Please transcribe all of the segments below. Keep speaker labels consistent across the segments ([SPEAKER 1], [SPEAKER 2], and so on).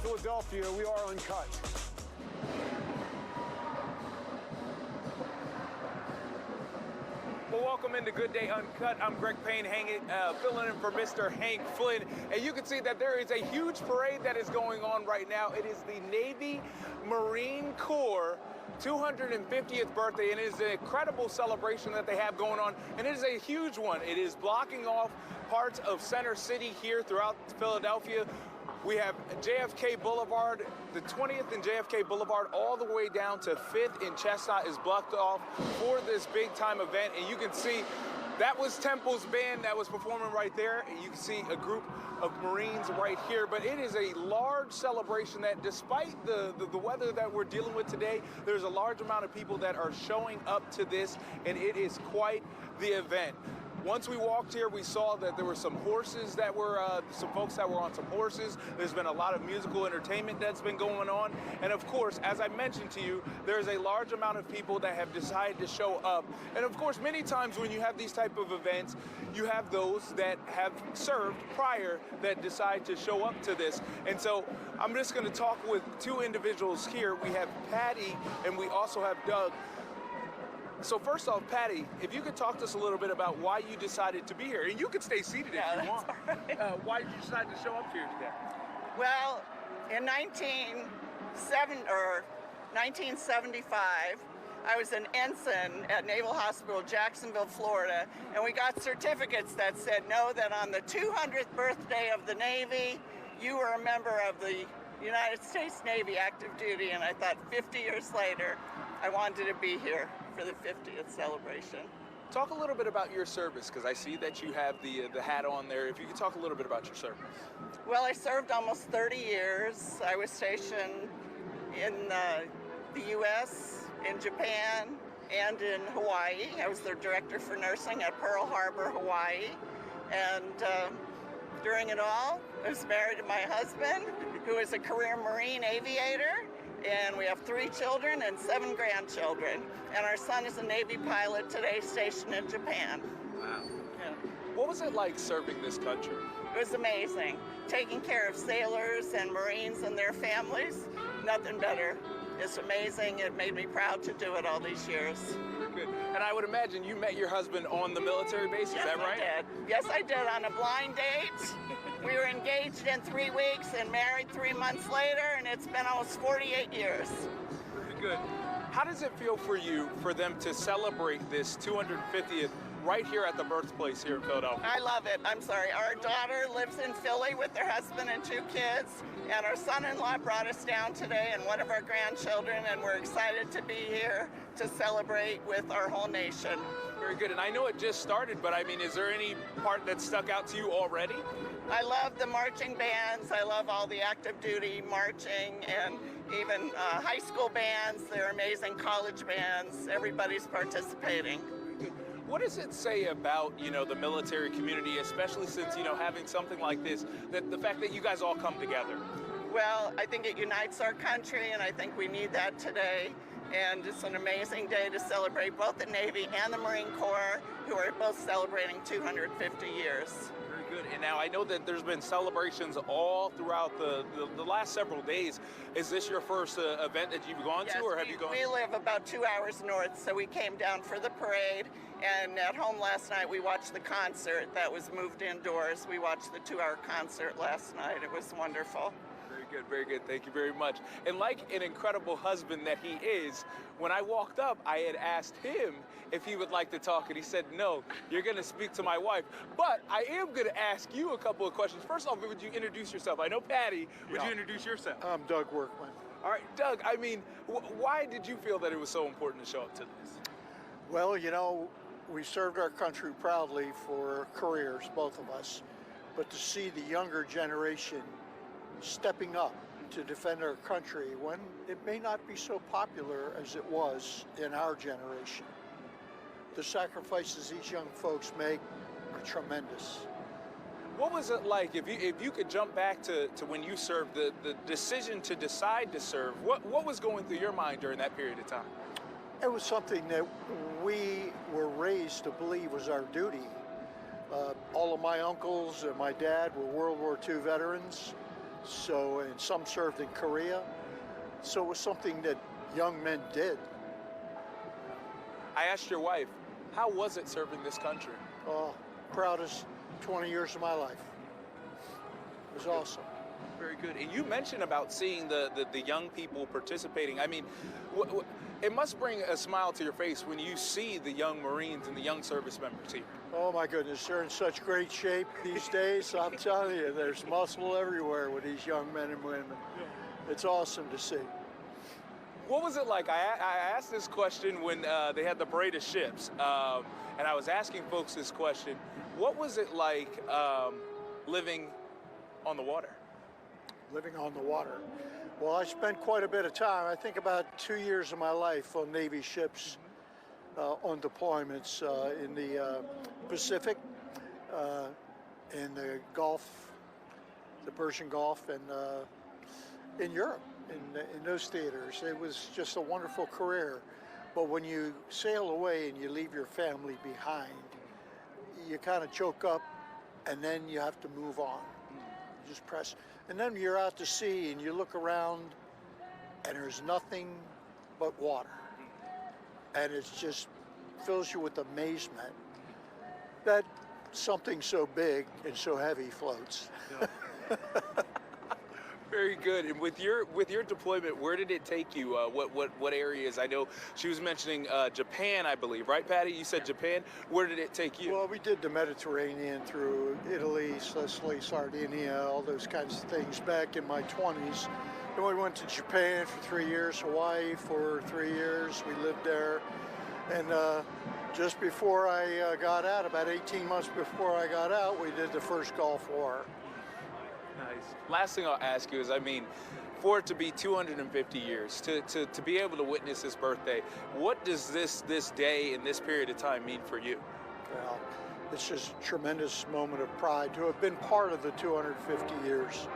[SPEAKER 1] Philadelphia, we are uncut.
[SPEAKER 2] Well, welcome into Good Day Uncut. I'm Greg Payne, filling in for Mr. Hank Flynn. And you can see that there is a huge parade that is going on right now. It is the Navy Marine Corps 250th birthday, and it is an incredible celebration that they have going on, and it is a huge one. It is blocking off parts of Center City here throughout Philadelphia. We have JFK Boulevard, the 20th and JFK Boulevard, all the way down to 5th in Chestnut is blocked off for this big time event. And you can see that was Temple's band that was performing right there. And you can see a group of Marines right here. But it is a large celebration that, despite the weather that we're dealing with today, there's a large amount of people that are showing up to this, and it is quite the event. Once we walked here, we saw that there were some horses that were, some folks that were on some horses. There's been a lot of musical entertainment that's been going on. And of course, as I mentioned to you, there's a large amount of people that have decided to show up. And of course, many times when you have these type of events, you have those that have served prior that decide to show up to this. And so I'm just gonna talk with two individuals here. We have Patty and we also have Doug. So first off, Patty, if you could talk to us a little bit about why you decided to be here, and you could stay seated if you want.
[SPEAKER 3] Right.
[SPEAKER 2] Why did you decide to show up here today?
[SPEAKER 3] Well, in 1975, I was an ensign at Naval Hospital, Jacksonville, Florida, and we got certificates that said, know that on the 200th birthday of the Navy, you were a member of the United States Navy active duty, and I thought 50 years later, I wanted to be here for the 50th celebration.
[SPEAKER 2] Talk a little bit about your service, because I see that you have the hat on there. If you could talk a little bit about your service.
[SPEAKER 3] Well, I served almost 30 years. I was stationed in the U.S., in Japan, and in Hawaii. I was the director for nursing at Pearl Harbor, Hawaii. And during it all, I was married to my husband, who is a career Marine aviator. And we have 3 children and 7 grandchildren. And our son is a Navy pilot today, stationed in Japan.
[SPEAKER 2] Wow.
[SPEAKER 3] Yeah.
[SPEAKER 2] What was it like serving this country?
[SPEAKER 3] It was amazing. Taking care of sailors and Marines and their families, nothing better. It's amazing. It made me proud to do it all these years.
[SPEAKER 2] Good. And I would imagine you met your husband on the military base, is that right?
[SPEAKER 3] Yes, I did. Yes, I did, on a blind date. We were engaged in 3 weeks and married 3 months later, and it's been almost 48 years.
[SPEAKER 2] Very good. How does it feel for you for them to celebrate this 250th right here at the birthplace here in Philadelphia?
[SPEAKER 3] I love it. I'm sorry. Our daughter lives in Philly with her husband and 2 kids, and our son-in-law brought us down today and one of our grandchildren, and we're excited to be here to celebrate with our whole nation.
[SPEAKER 2] Very good. And I know it just started, but I mean, is there any part that stuck out to you already?
[SPEAKER 3] I love the marching bands. I love all the active duty marching, and even high school bands. They're amazing. College bands. Everybody's participating.
[SPEAKER 2] What does it say about, the military community, especially since, having something like this, that the fact that you guys all come together?
[SPEAKER 3] Well, I think it unites our country, and I think we need that today. And it's an amazing day to celebrate both the Navy and the Marine Corps, who are both celebrating 250 years.
[SPEAKER 2] Very good. And now I know that there's been celebrations all throughout the last several days. Is this your first event that you've gone to, or have you gone?
[SPEAKER 3] We live about 2 hours north, so we came down for the parade. And at home last night, we watched the concert that was moved indoors. We watched the 2-hour concert last night. It was wonderful.
[SPEAKER 2] Very good, very good. Thank you very much. And like an incredible husband that he is, when I walked up, I had asked him if he would like to talk, and he said, no, you're going to speak to my wife. But I am going to ask you a couple of questions. First off, would you introduce yourself? I know Patty. Would you introduce yourself?
[SPEAKER 1] I'm Doug Workman.
[SPEAKER 2] All right, Doug, I mean, why did you feel that it was so important to show up to this?
[SPEAKER 4] Well, we served our country proudly for careers, both of us, but to see the younger generation stepping up to defend our country when it may not be so popular as it was in our generation. The sacrifices these young folks make are tremendous.
[SPEAKER 2] What was it like, if you could jump back to when you served, the decision to decide to serve, what was going through your mind during that period of time?
[SPEAKER 4] It was something that we were raised to believe was our duty. All of my uncles and my dad were World War II veterans. So, and some served in Korea. So it was something that young men did.
[SPEAKER 2] I asked your wife, how was it serving this country?
[SPEAKER 4] Oh, proudest 20 years of my life. It was awesome.
[SPEAKER 2] Very good. And you mentioned about seeing the young people participating. I mean, it must bring a smile to your face when you see the young Marines and the young service members here.
[SPEAKER 4] Oh my goodness, they're in such great shape these days. I'm telling you, there's muscle everywhere with these young men and women. It's awesome to see.
[SPEAKER 2] What was it like? I asked this question when they had the parade of ships, and I was asking folks this question. What was it like living on the water?
[SPEAKER 4] Living on the water. Well, I spent quite a bit of time, I think about 2 years of my life on Navy ships on deployments in the Pacific, in the Gulf, the Persian Gulf, and in Europe, in those theaters. It was just a wonderful career. But when you sail away and you leave your family behind, you kind of choke up, and then you have to move on. You just press. And then you're out to sea and you look around and there's nothing but water. And it just fills you with amazement that something so big and so heavy floats.
[SPEAKER 2] Very good. And with your deployment, where did it take you? What areas? I know she was mentioning Japan, I believe, right, Patty? You said Japan. Where did it take you?
[SPEAKER 4] Well, we did the Mediterranean through Italy, Sicily, Sardinia, all those kinds of things back in my 20s. Then we went to Japan for 3 years, Hawaii for 3 years. We lived there. And just before I got out, about 18 months before I got out, we did the first Gulf War.
[SPEAKER 2] Nice. Last thing I'll ask you is, I mean, for it to be 250 years, to be able to witness this birthday, what does this day and this period of time mean for you?
[SPEAKER 4] Well, it's just a tremendous moment of pride to have been part of the 250 years.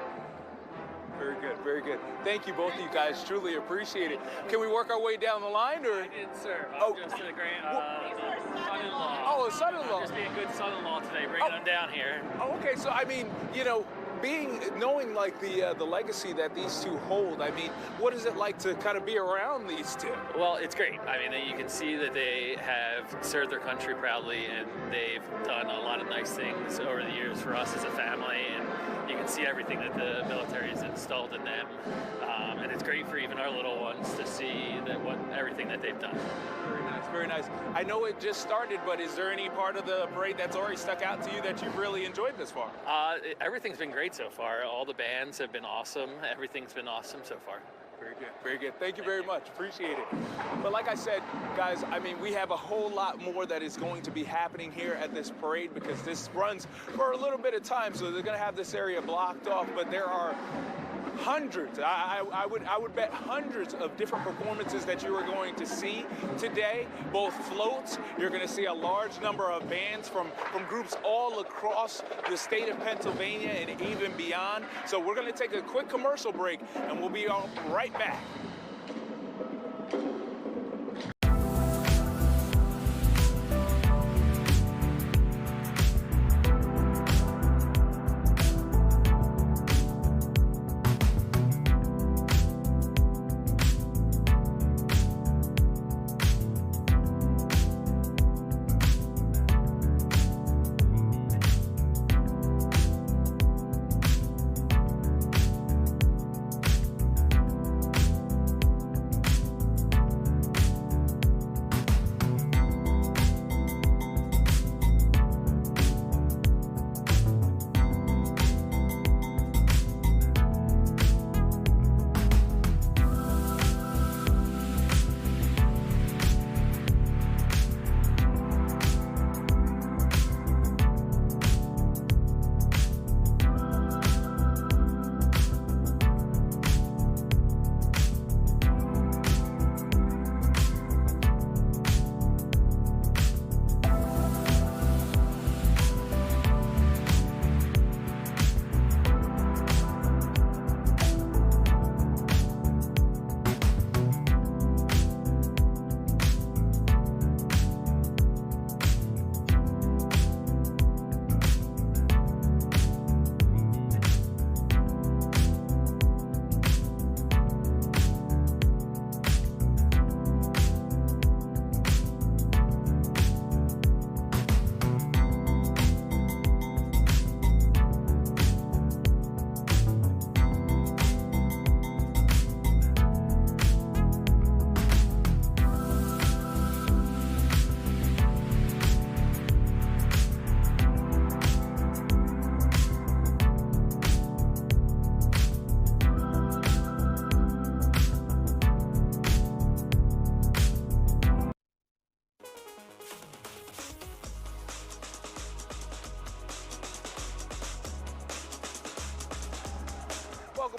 [SPEAKER 2] Very good, very good. Thank you, both of you guys. Truly appreciate it. Can we work our way down the line, or?
[SPEAKER 5] I did, sir.
[SPEAKER 2] Oh.
[SPEAKER 5] Just a great son-in-law.
[SPEAKER 2] Oh, a son-in-law.
[SPEAKER 5] Just be a good son-in-law today, bringing them down here.
[SPEAKER 2] Oh, okay, so I mean, you know, knowing like the legacy that these two hold, I mean, what is it like to kind of be around these two?
[SPEAKER 5] Well, it's great. I mean, you can see that they have served their country proudly, and they've done a lot of nice things over the years for us as a family, and you can see everything that the military has installed in them. And it's great for even our little ones to see everything that they've done.
[SPEAKER 2] Very nice, very nice. I know it just started, but is there any part of the parade that's already stuck out to you that you've really enjoyed this far?
[SPEAKER 5] Everything's been great so far. All the bands have been awesome. Everything's been awesome so far.
[SPEAKER 2] Very good, very good. Thank you very much. Appreciate it. But like I said, guys, I mean, we have a whole lot more that is going to be happening here at this parade, because this runs for a little bit of time, so they're going to have this area blocked off, but there are hundreds, I would bet hundreds of different performances that you are going to see today, both floats. You're going to see a large number of bands from groups all across the state of Pennsylvania and even beyond. So we're going to take a quick commercial break, and we'll be right back.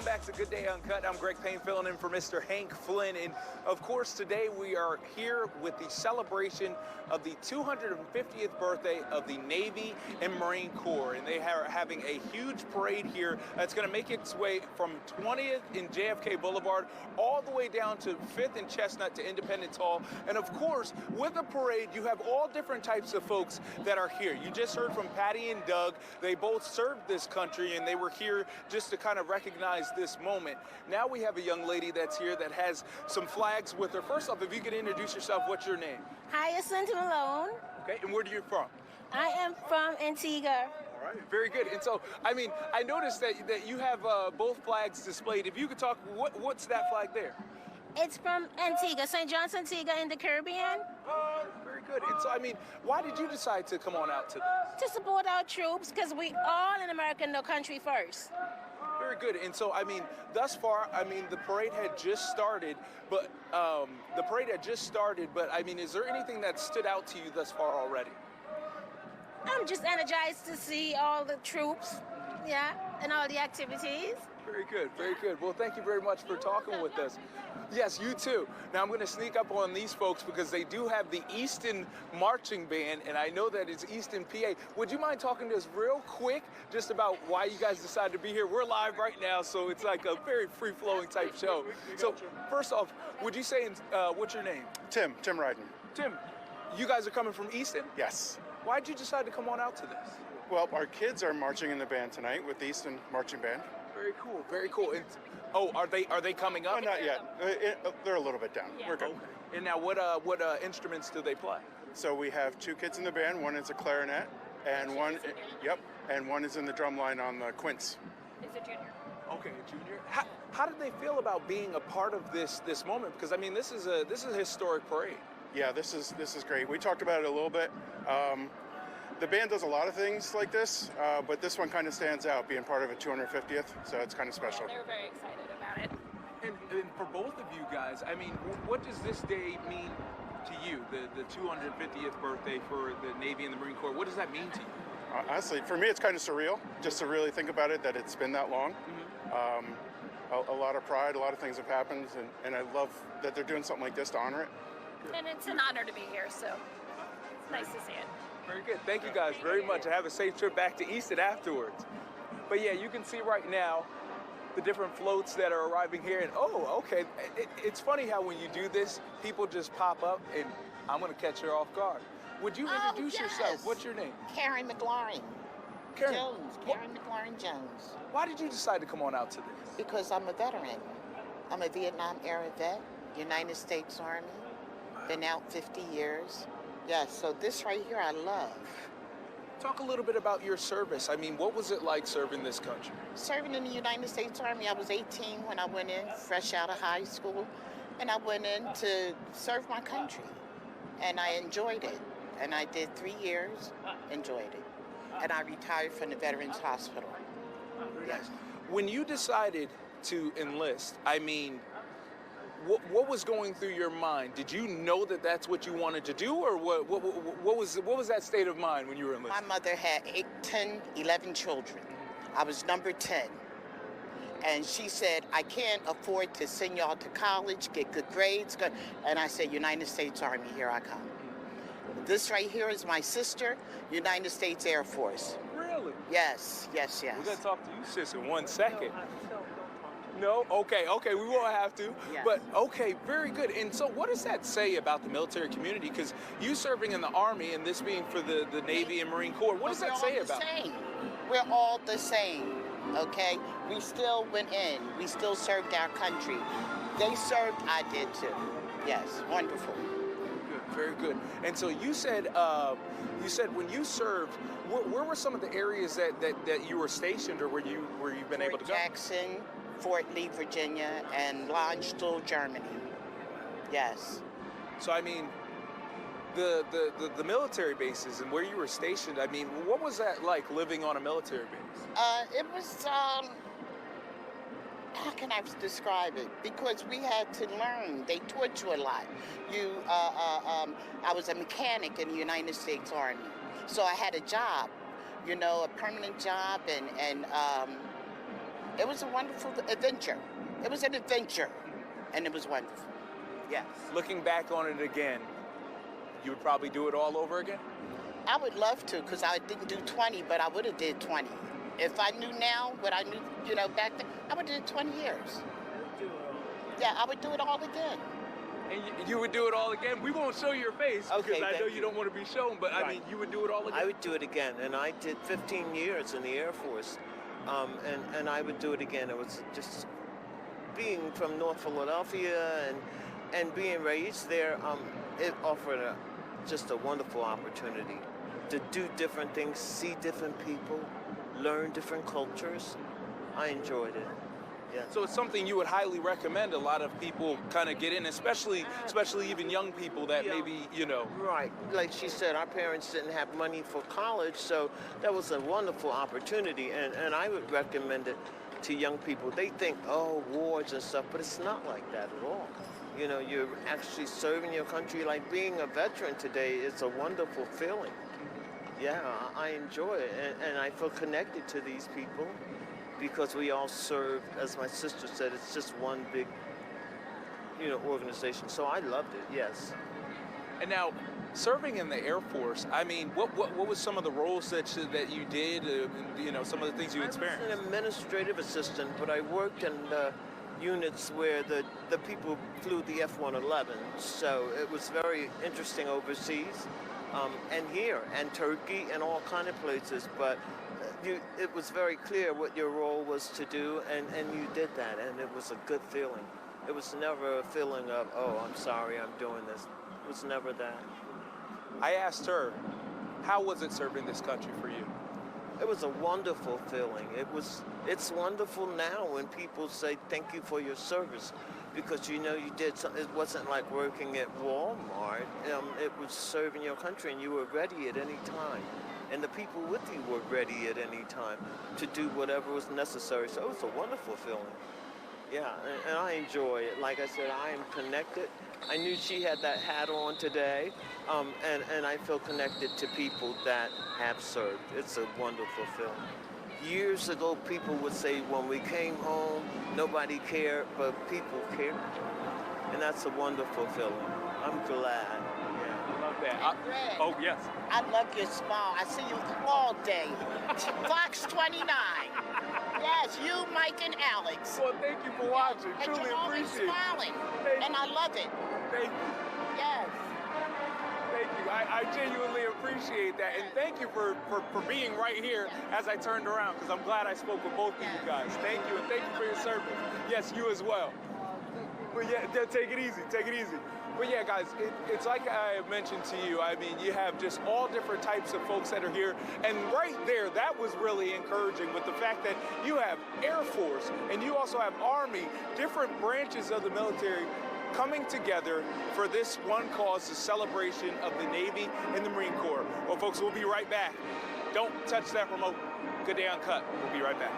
[SPEAKER 2] back to Good Day Uncut. I'm Greg Payne, filling in for Mr. Hank Flynn. And of course, today we are here with the celebration of the 250th birthday of the Navy and Marine Corps. And they are having a huge parade here that's going to make its way from 20th in JFK Boulevard all the way down to 5th and Chestnut to Independence Hall. And of course, with the parade, you have all different types of folks that are here. You just heard from Patty and Doug. They both served this country, and they were here just to kind of recognize this moment. Now we have a young lady that's here that has some flags with her. First off, if you could introduce yourself, what's your name?
[SPEAKER 6] Hyacinth Malone.
[SPEAKER 2] Okay, and where are you from?
[SPEAKER 6] I am from Antigua.
[SPEAKER 2] All right, very good. And so, I mean, I noticed that you have both flags displayed. If you could talk, what's that flag there?
[SPEAKER 6] It's from Antigua, St. John's, Antigua in the Caribbean.
[SPEAKER 2] Very good. And so, I mean, why did you decide to come on out to this?
[SPEAKER 6] To support our troops, because we all in America know country first.
[SPEAKER 2] Very good. And so, I mean, thus far, I mean, the parade had just started, but I mean, is there anything that stood out to you thus far already?
[SPEAKER 6] I'm just energized to see all the troops, yeah, and all the activities.
[SPEAKER 2] Very good, very good. Well, thank you very much for talking with us. Yes, you too. Now I'm going to sneak up on these folks because they do have the Easton Marching Band, and I know that it's Easton, PA. Would you mind talking to us real quick just about why you guys decided to be here? We're live right now, so it's like a very free-flowing type show. So first off, would you say, what's your name?
[SPEAKER 7] Tim Ryden.
[SPEAKER 2] Tim, you guys are coming from Easton?
[SPEAKER 7] Yes.
[SPEAKER 2] Why'd you decide to come on out to this?
[SPEAKER 7] Well, our kids are marching in the band tonight with the Easton Marching Band.
[SPEAKER 2] Very cool, very cool. And, are they coming up?
[SPEAKER 7] Oh, not yet. They're a little bit down. We're good.
[SPEAKER 2] Okay. And now, what instruments do they play?
[SPEAKER 7] So we have two kids in the band. One is a clarinet, and one is in the drum line on the quints.
[SPEAKER 6] Is a junior.
[SPEAKER 2] Okay, junior. How did they feel about being a part of this moment? Because I mean, this is a historic parade.
[SPEAKER 7] Yeah, this is great. We talked about it a little bit. The band does a lot of things like this, but this one kind of stands out, being part of a 250th, so it's kind of special.
[SPEAKER 6] They were very excited about it.
[SPEAKER 2] And for both of you guys, I mean, what does this day mean to you, the 250th birthday for the Navy and the Marine Corps? What does that mean to you?
[SPEAKER 7] Honestly, for me, it's kind of surreal, just to really think about it, that it's been that long. A lot of pride, a lot of things have happened, and I love that they're doing something like this to honor it.
[SPEAKER 6] And it's an honor to be here, so it's nice to see it.
[SPEAKER 2] Very good. Thank you guys very much. Have a safe trip back to Easton afterwards. But yeah, you can see right now the different floats that are arriving here. And oh, okay. It's funny how when you do this, people just pop up, and I'm going to catch her off guard. Would you introduce yourself? What's your name?
[SPEAKER 8] Karen McLaurin.
[SPEAKER 2] Karen.
[SPEAKER 8] Jones. Karen McLaurin Jones.
[SPEAKER 2] Why did you decide to come on out to this?
[SPEAKER 8] Because I'm a veteran. I'm a Vietnam-era vet, United States Army. Been out 50 years. Yes, so this right here I love.
[SPEAKER 2] Talk a little bit about your service. I mean, what was it like serving this country?
[SPEAKER 8] Serving in the United States Army, I was 18 when I went in, fresh out of high school, and I went in to serve my country. And I enjoyed it. And I did 3 years, enjoyed it. And I retired from the Veterans Hospital. Yes.
[SPEAKER 2] When you decided to enlist, I mean, what was going through your mind? Did you know that that's what you wanted to do, or what was that state of mind when you were enlisted?
[SPEAKER 8] My mother had 11 children. I was number 10. And she said, I can't afford to send y'all to college, get good grades. And I said, United States Army, here I come. This right here is my sister, United States Air Force.
[SPEAKER 2] Really?
[SPEAKER 8] Yes, yes, yes.
[SPEAKER 2] We're going to talk to you, sis, in 1 second. No? Okay, we won't have to.
[SPEAKER 8] Yes.
[SPEAKER 2] But, okay, very good. And so what does that say about the military community? Because you serving in the Army and this being for the Navy and Marine Corps, what does that say about it?
[SPEAKER 8] We're all the same, okay? We still went in. We still served our country. They served, I did too. Yes, wonderful.
[SPEAKER 2] Good, very good. And so you said when you served, where were some of the areas that you were stationed, or where you've been able to go?
[SPEAKER 8] Fort Jackson, Fort Lee, Virginia, and Landstuhl, Germany. Yes.
[SPEAKER 2] So I mean, the military bases and where you were stationed, I mean, what was that like, living on a military base?
[SPEAKER 8] It was, how can I describe it? Because we had to learn. They taught you a lot. I was a mechanic in the United States Army. So I had a job, a permanent job, and It was a wonderful adventure. It was an adventure, and it was wonderful. Yes.
[SPEAKER 2] Looking back on it again, you would probably do it all over again?
[SPEAKER 8] I would love to, because I didn't do 20, but I would have did 20. If I knew now what I knew, back then, I would have did 20 years. Yeah, I would do it all again.
[SPEAKER 2] And you would do it all again? We won't show your face
[SPEAKER 9] Okay,
[SPEAKER 2] because I know
[SPEAKER 9] thank
[SPEAKER 2] you don't want to be shown, but I mean, you would do it all again?
[SPEAKER 9] I would do it again, and I did 15 years in the Air Force, and I would do it again. It was just being from North Philadelphia and being raised there, it offered just a wonderful opportunity to do different things, see different people, learn different cultures. I enjoyed it. Yeah.
[SPEAKER 2] So it's something you would highly recommend a lot of people kind of get in, especially even young people that maybe,
[SPEAKER 9] Right. Like she said, our parents didn't have money for college, so that was a wonderful opportunity, and I would recommend it to young people. They think, oh, wars and stuff, but it's not like that at all. You're actually serving your country. Like being a veteran today is a wonderful feeling. Yeah, I enjoy it, and I feel connected to these people because we all serve, as my sister said, it's just one big, organization. So I loved it, yes.
[SPEAKER 2] And now, serving in the Air Force, I mean, what was some of the roles that you did, some of the things you experienced?
[SPEAKER 9] I was an administrative assistant, but I worked in units where the people flew the F-111, so it was very interesting overseas, and here, and Turkey, and all kind of places, but it was very clear what your role was to do, and you did that, and it was a good feeling. It was never a feeling of, oh, I'm sorry, I'm doing this. It was never that.
[SPEAKER 2] I asked her, how was it serving this country for you?
[SPEAKER 9] It was a wonderful feeling. It's wonderful now when people say thank you for your service, because you did something. It wasn't like working at Walmart. It was serving your country, and you were ready at any time. And the people with you were ready at any time to do whatever was necessary. So it was a wonderful feeling. Yeah, and I enjoy it. Like I said, I am connected. I knew she had that hat on today, and I feel connected to people that have served. It's a wonderful feeling. Years ago, people would say when we came home, nobody cared, but people cared. And that's a wonderful feeling. I'm glad.
[SPEAKER 2] I love that.
[SPEAKER 8] Greg,
[SPEAKER 2] Oh, yes.
[SPEAKER 8] I love your smile. I see you all day. Fox 29. Yes, you, Mike, and Alex.
[SPEAKER 2] Well, thank you for watching.
[SPEAKER 8] And
[SPEAKER 2] Truly
[SPEAKER 8] you're always
[SPEAKER 2] appreciate it.
[SPEAKER 8] smiling.
[SPEAKER 2] Thank
[SPEAKER 8] And I love it.
[SPEAKER 2] Thank you.
[SPEAKER 8] Yes.
[SPEAKER 2] Thank you. I genuinely appreciate that. And thank you for being right here as I turned around, because I'm glad I spoke with both of you guys. Thank you, and thank you for your service. Yes, you as well. But yeah, take it easy. Take it easy. But yeah, guys, it's like I mentioned to you. I mean, you have just all different types of folks that are here. And right there, that was really encouraging with the fact that you have Air Force and you also have Army, different branches of the military coming together for this one cause, the celebration of the Navy and the Marine Corps. Well, folks, we'll be right back. Don't touch that remote. Good Day Uncut. We'll be right back.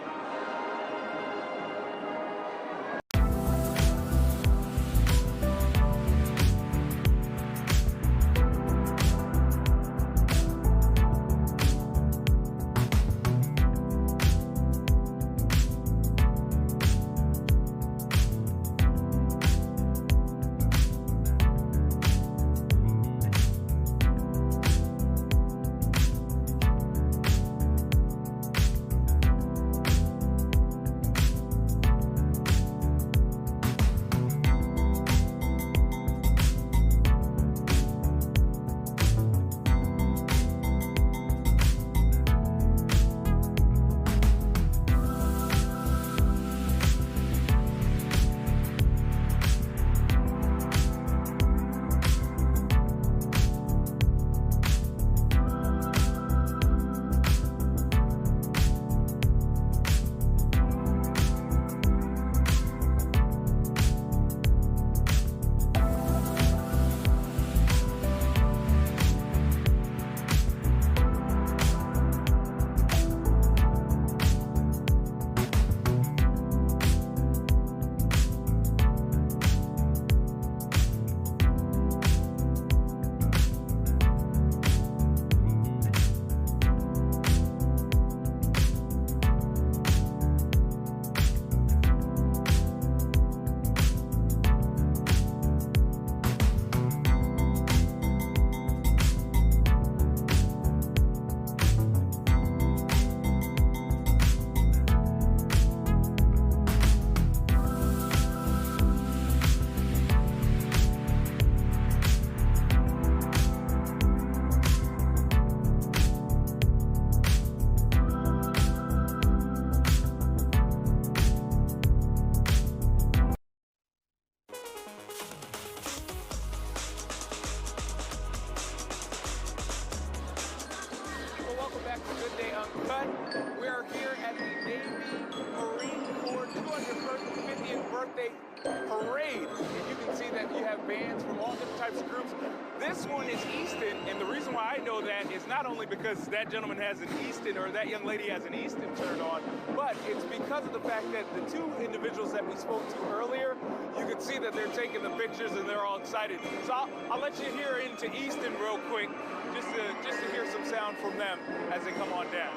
[SPEAKER 2] birthday parade. And you can see that you have bands from all different types of groups. This one is Easton, and the reason why I know that is not only because that gentleman has an Easton or that young lady has an Easton shirt on, but it's because of the fact that the two individuals that we spoke to earlier, you can see that they're taking the pictures and they're all excited. So I'll let you hear into Easton real quick, just to hear some sound from them as they come on down.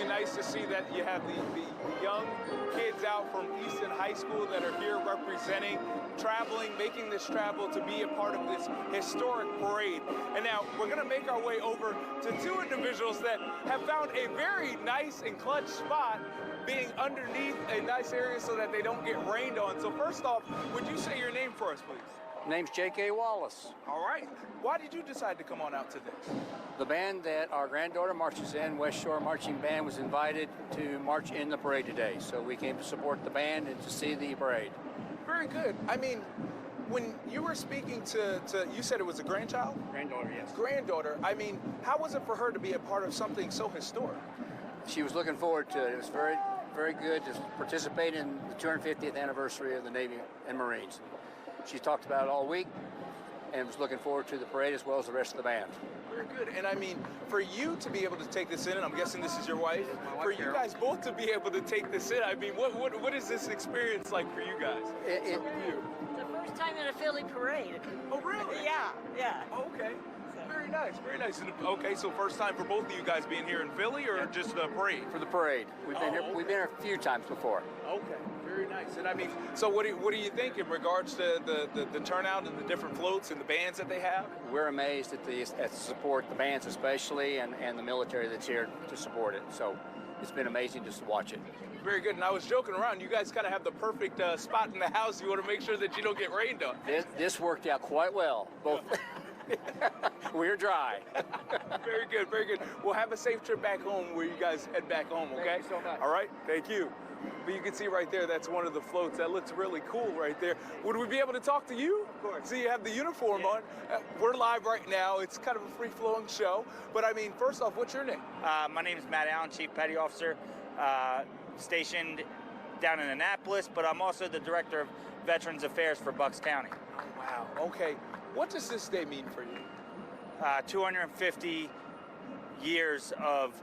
[SPEAKER 2] Nice to see that you have the young kids out from Easton High School that are here representing, traveling, making this travel to be a part of this historic parade. And now we're going to make our way over to two individuals that have found a very nice and clutch spot being underneath a nice area so that they don't get rained on. So first off, would you say your name for us, please?
[SPEAKER 10] Name's J.K. Wallace.
[SPEAKER 2] All right. Why did you decide to come on out to this?
[SPEAKER 10] The band that our granddaughter marches in, West Shore Marching Band, was invited to march in the parade today. So we came to support the band and to see the parade.
[SPEAKER 2] Very good. I mean, when you were speaking to you said it was a grandchild?
[SPEAKER 10] Granddaughter, yes.
[SPEAKER 2] Granddaughter. I mean, how was it for her to be a part of something so historic?
[SPEAKER 10] She was looking forward to it. It was very, very good to participate in the 250th anniversary of the Navy and Marines. She talked about it all week and was looking forward to the parade as well as the rest of the band.
[SPEAKER 2] Very good. And I mean, for you to be able to take this in, and I'm guessing this is your wife, for you guys both to be able to take this in, I mean, what is this experience like for you guys?
[SPEAKER 6] The first time in a Philly parade.
[SPEAKER 2] Oh, really?
[SPEAKER 6] Yeah.
[SPEAKER 2] Okay. Very nice, very nice. And, okay, so first time for both of you guys being here in Philly, or just the parade?
[SPEAKER 10] For the parade. We've been here.
[SPEAKER 2] Okay.
[SPEAKER 10] We've been here a few times before.
[SPEAKER 2] Okay, very nice. And I mean, so what do you think in regards to the turnout and the different floats and the bands that they have?
[SPEAKER 10] We're amazed at the support, the bands especially, and the military that's here to support it. So it's been amazing just to watch it.
[SPEAKER 2] Very good. And I was joking around. You guys kind of have the perfect spot in the house. You want to make sure that you don't get rained on.
[SPEAKER 10] This worked out quite well. Both. We're dry.
[SPEAKER 2] Very good, very good. Well, have a safe trip back home where you guys head back home, okay?
[SPEAKER 10] Thank you so much.
[SPEAKER 2] All right, thank you. But you can see right there, that's one of the floats. That looks really cool right there. Would we be able to talk to you?
[SPEAKER 11] Of course.
[SPEAKER 2] See, you have the uniform on. We're live right now. It's kind of a free-flowing show. But I mean, first off, what's your name?
[SPEAKER 11] My name is Matt Allen, Chief Petty Officer, stationed down in Annapolis, but I'm also the Director of Veterans Affairs for Bucks County.
[SPEAKER 2] Oh, wow. Okay. What does this day mean for you?
[SPEAKER 11] 250 years of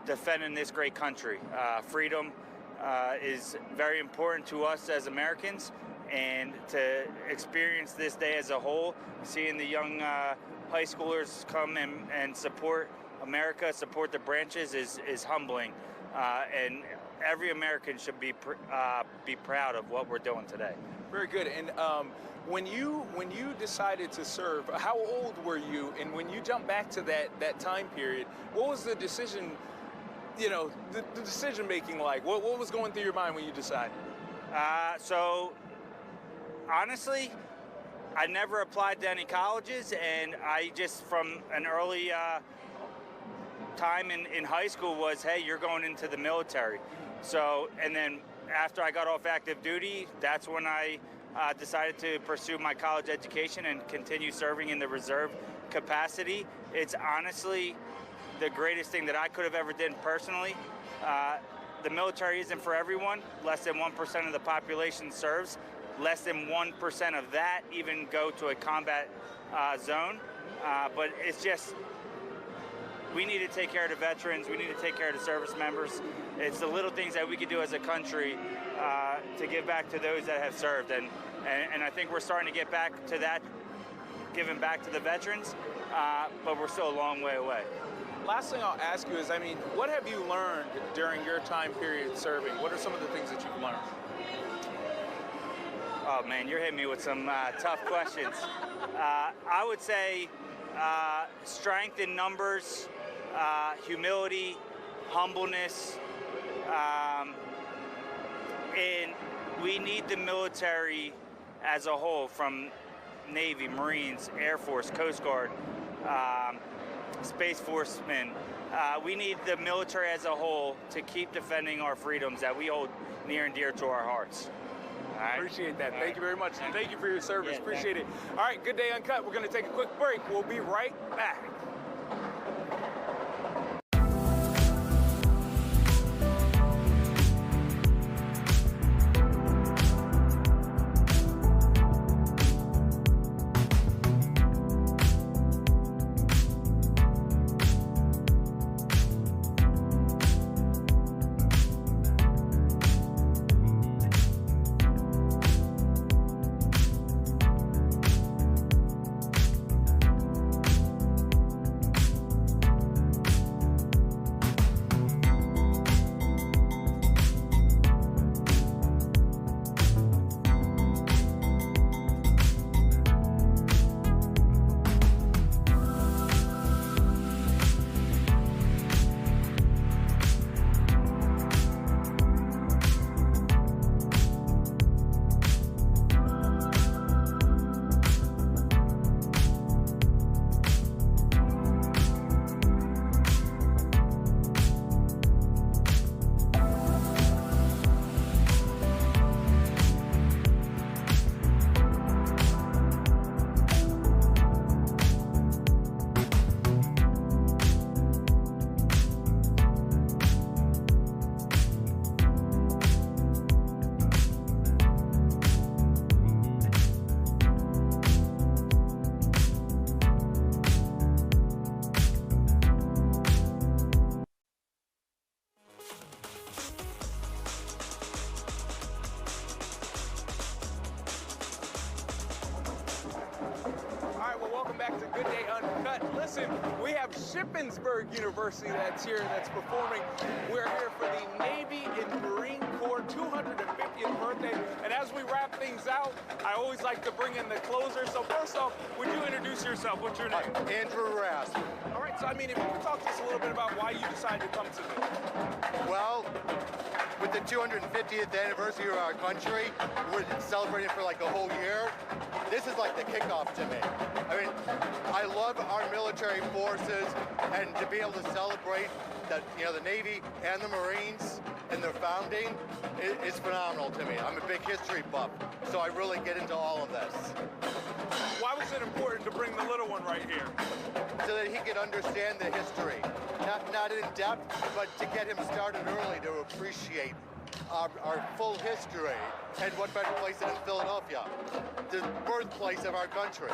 [SPEAKER 11] defending this great country. Freedom is very important to us as Americans, and to experience this day as a whole, seeing the young high schoolers come and support America, support the branches is humbling, and every American should be proud of what we're doing today.
[SPEAKER 2] Very good. And when you decided to serve, how old were you? And when you jump back to that time period, what was the decision? The decision making like? What was going through your mind when you decided?
[SPEAKER 11] So honestly, I never applied to any colleges, and I just from an early time in high school was, hey, you're going into the military. So, and then after I got off active duty, that's when I decided to pursue my college education and continue serving in the reserve capacity. It's honestly the greatest thing that I could have ever done personally. The military isn't for everyone. Less than 1% of the population serves. Less than 1% of that even go to a combat zone. But it's just, we need to take care of the veterans. We need to take care of the service members. It's the little things that we can do as a country to give back to those that have served. And I think we're starting to get back to that, giving back to the veterans, but we're still a long way away.
[SPEAKER 2] Last thing I'll ask you is, I mean, what have you learned during your time period serving? What are some of the things that you've learned?
[SPEAKER 11] Oh man, you're hitting me with some tough questions. I would say strength in numbers, humility, humbleness, and we need the military as a whole, from Navy, Marines, Air Force, Coast Guard, Space Forcemen, we need the military as a whole to keep defending our freedoms that we hold near and dear to our hearts. All right?
[SPEAKER 2] Appreciate that. Thank you very much. And thank you for your service.
[SPEAKER 11] Yeah,
[SPEAKER 2] Appreciate it. All right, Good Day Uncut. We're going to take a quick break. We'll be right back. Back to Good Day Uncut. Listen, we have Shippensburg University that's here, that's performing. We're here for the Navy and Marine Corps 250th birthday. And as we wrap things out, I always like to bring in the closer. So first off, would you introduce yourself? What's your name?
[SPEAKER 12] Andrew Rasp.
[SPEAKER 2] All right, so I mean, if you could talk to us a little bit about why you decided to come to this.
[SPEAKER 12] Well, with the 250th anniversary of our country, we're celebrating for like a whole year. This is like the kickoff to me. I mean, I love our military forces, and to be able to celebrate that, you know, the Navy and the Marines and their founding is phenomenal to me. I'm a big history buff, so I really get into all of this.
[SPEAKER 2] Why was it important to bring the little one right here?
[SPEAKER 12] So that he could understand the history. Not in depth, but to get him started early to appreciate our full history. And what better place than in Philadelphia, the birthplace of our country.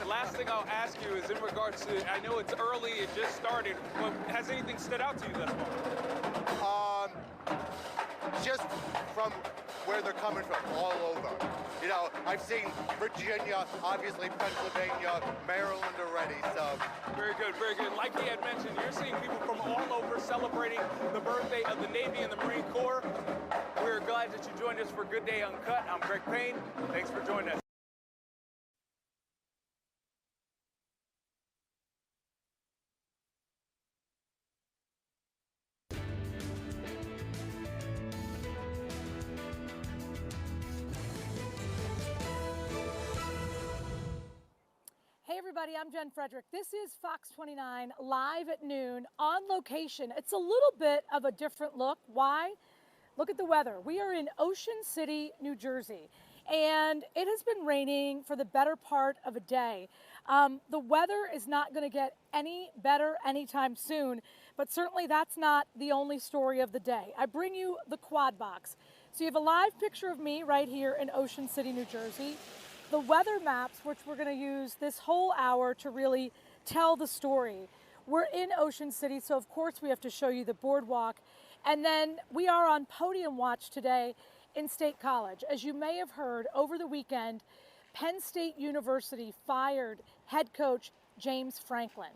[SPEAKER 2] The last thing I'll ask you is in regards to, I know it's early, it just started, but has anything stood out to you thus far?
[SPEAKER 12] Just from where they're coming from, all over. You know, I've seen Virginia, obviously Pennsylvania, Maryland already, so.
[SPEAKER 2] Very good, very good. Like he had mentioned, you're seeing people from all over celebrating the birthday of the Navy and the Marine Corps. We're glad that you joined us for Good Day Uncut. I'm Greg Payne. Thanks for joining us.
[SPEAKER 13] Hey everybody, I'm Jen Frederick. This is Fox 29 live at noon on location. It's a little bit of a different look. Why? Look at the weather. We are in Ocean City, New Jersey, and it has been raining for the better part of a day. The weather is not going to get any better anytime soon, but certainly that's not the only story of the day. I bring you the Quad Box. So you have a live picture of me right here in Ocean City, New Jersey. The weather maps, which we're going to use this whole hour to really tell the story. We're in Ocean City, so of course we have to show you the boardwalk. And then we are on podium watch today in State College. As you may have heard, over the weekend, Penn State University fired head coach James Franklin.